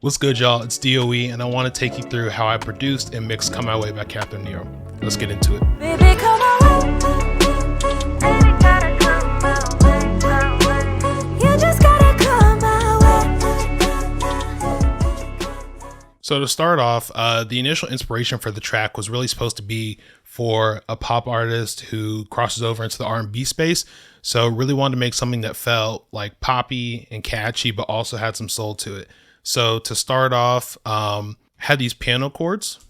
What's good, y'all? It's DOE, and I want to take you through how I produced and mixed Come My Way by Katherine Nerro. Let's get into it. Baby, come my way. Baby, gotta come my way. You just gotta come my way. So to start off, the initial inspiration for the track was really supposed to be for a pop artist who crosses over into the R&B space. So really wanted to make something that felt like poppy and catchy, but also had some soul to it. So to start off, had these piano chords.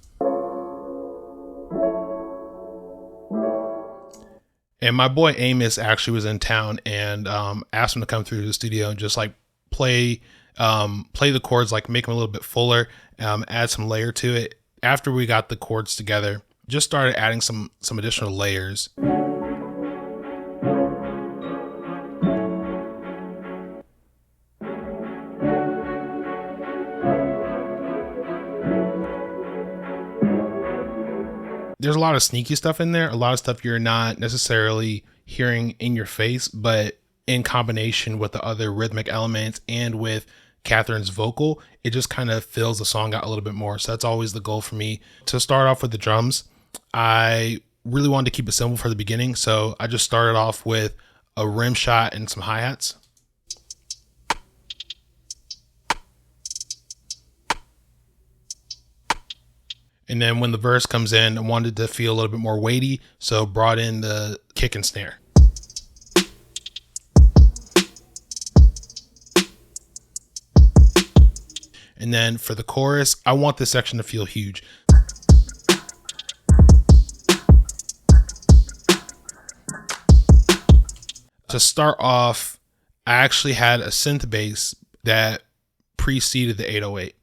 And my boy Amos actually was in town and asked him to come through to the studio and just like play the chords, like make them a little bit fuller, add some layer to it. After we got the chords together, just started adding some additional layers. There's a lot of sneaky stuff in there, a lot of stuff you're not necessarily hearing in your face, but in combination with the other rhythmic elements and with Katherine's vocal, it just kind of fills the song out a little bit more. So that's always the goal for me. To start off with the drums, I really wanted to keep it simple for the beginning. So I just started off with a rim shot and some hi-hats. And then when the verse comes in, I wanted to feel a little bit more weighty, so brought in the kick and snare. And then for the chorus, I want this section to feel huge. To start off, I actually had a synth bass that preceded the 808.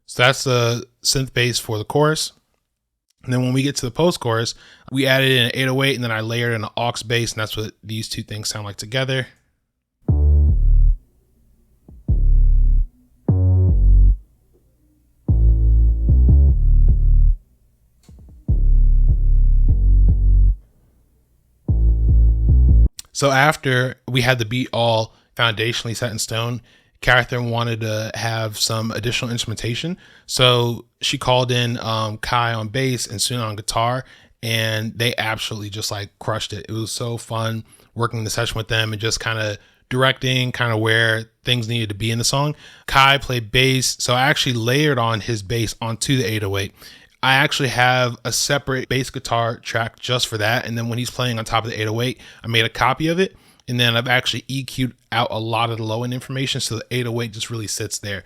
So that's the synth bass for the chorus. And then when we get to the post chorus, we added in an 808 and then I layered in an aux bass, and that's what these two things sound like together. So after we had the beat all foundationally set in stone, Katherine wanted to have some additional instrumentation. So she called in Kai on bass and Soona on guitar, and they absolutely just like crushed it. It was so fun working the session with them and just kind of directing kind of where things needed to be in the song. Kai played bass, so I actually layered on his bass onto the 808. I actually have a separate bass guitar track just for that, and then when he's playing on top of the 808, I made a copy of it. And then I've actually EQ'd out a lot of the low end information, so the 808 just really sits there.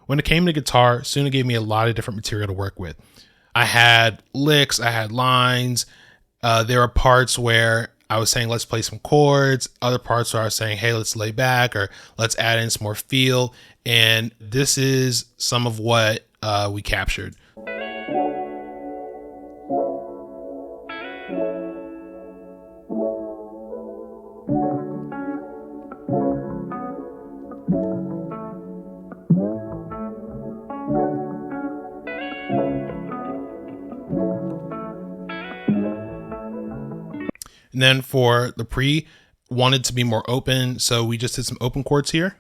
When it came to guitar, Soona gave me a lot of different material to work with. I had licks, I had lines. There are parts where I was saying, let's play some chords. Other parts where I was saying, hey, let's lay back or let's add in some more feel. And this is some of what we captured. And then for the pre, wanted to be more open, so we just did some open chords here.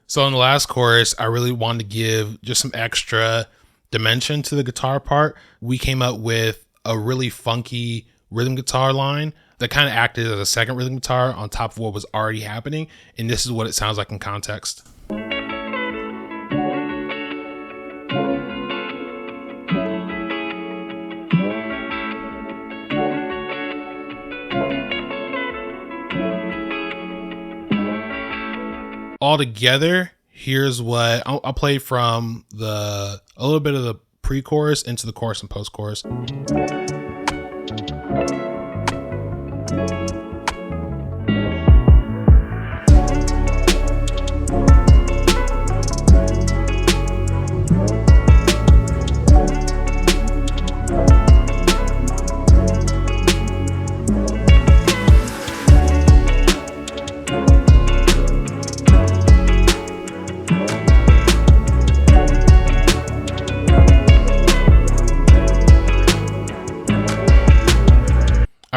So in the last chorus, I really wanted to give just some extra dimension to the guitar part. We came up with a really funky rhythm guitar line that kind of acted as a second rhythm guitar on top of what was already happening. And this is what it sounds like in context. All together, here's what I'll play from a little bit of the pre-chorus into the chorus and post-chorus.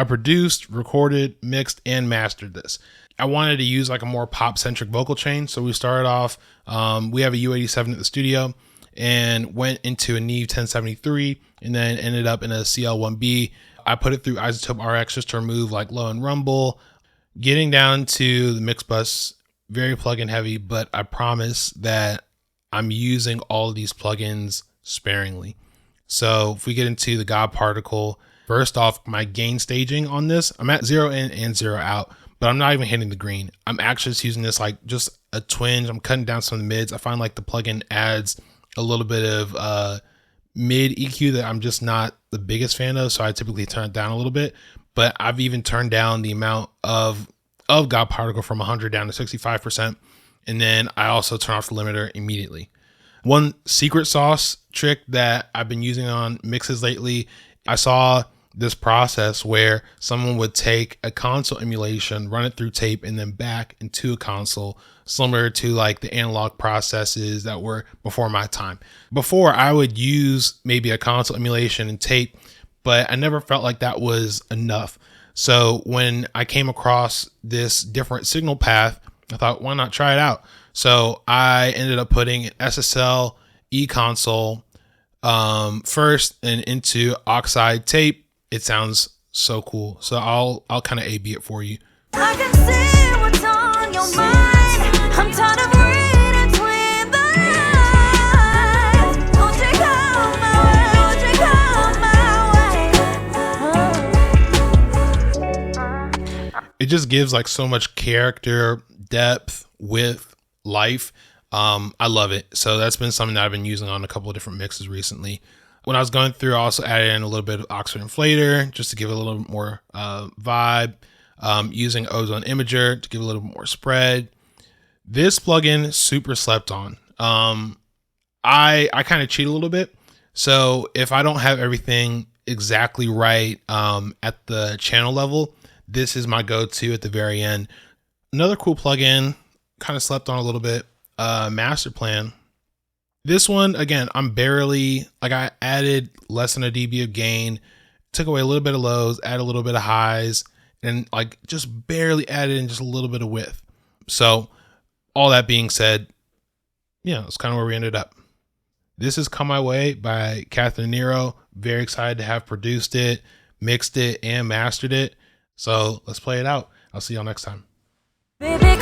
produced, recorded, mixed, and mastered this. I wanted to use like a more pop centric vocal chain. So we started off, we have a U87 at the studio and went into a Neve 1073 and then ended up in a CL1B. I put it through Isotope RX just to remove like low and rumble. Getting down to the mix bus, very plugin heavy, but I promise that I'm using all of these plugins sparingly. So if we get into the God particle, first off, my gain staging on this, I'm at 0 in and 0 out, but I'm not even hitting the green. I'm actually just using this like just a twinge. I'm cutting down some of the mids. I find like the plugin adds a little bit of mid EQ that I'm just not the biggest fan of. So I typically turn it down a little bit, but I've even turned down the amount of God particle from 100 down to 65%. And then I also turn off the limiter immediately. One secret sauce trick that I've been using on mixes lately, I saw this process where someone would take a console emulation, run it through tape, and then back into a console, similar to like the analog processes that were before my time. Before, I would use maybe a console emulation and tape, but I never felt like that was enough. So when I came across this different signal path, I thought, why not try it out? So I ended up putting an SSL e-console first and into oxide tape. It sounds so cool. So I'll kind of A/B it for you. I can see what's on your mind. I'm tired of reading between the lines. Won't you come my way? Won't you come my way? It just gives like so much character, depth, width, life. I love it. So that's been something that I've been using on a couple of different mixes recently. When I was going through, I also added in a little bit of Oxford Inflator just to give it a little more vibe. Using Ozone Imager to give a little bit more spread. This plugin super slept on. I kind of cheat a little bit. So if I don't have everything exactly right at the channel level, this is my go-to at the very end. Another cool plugin, kind of slept on a little bit, Master Plan. This one, again, I'm barely, like I added less than a dB of gain, took away a little bit of lows, added a little bit of highs, and like just barely added in just a little bit of width. So all that being said, yeah, that's kind of where we ended up. This is Come My Way by Katherine Nerro. Very excited to have produced it, mixed it, and mastered it. So let's play it out. I'll see y'all next time. Baby,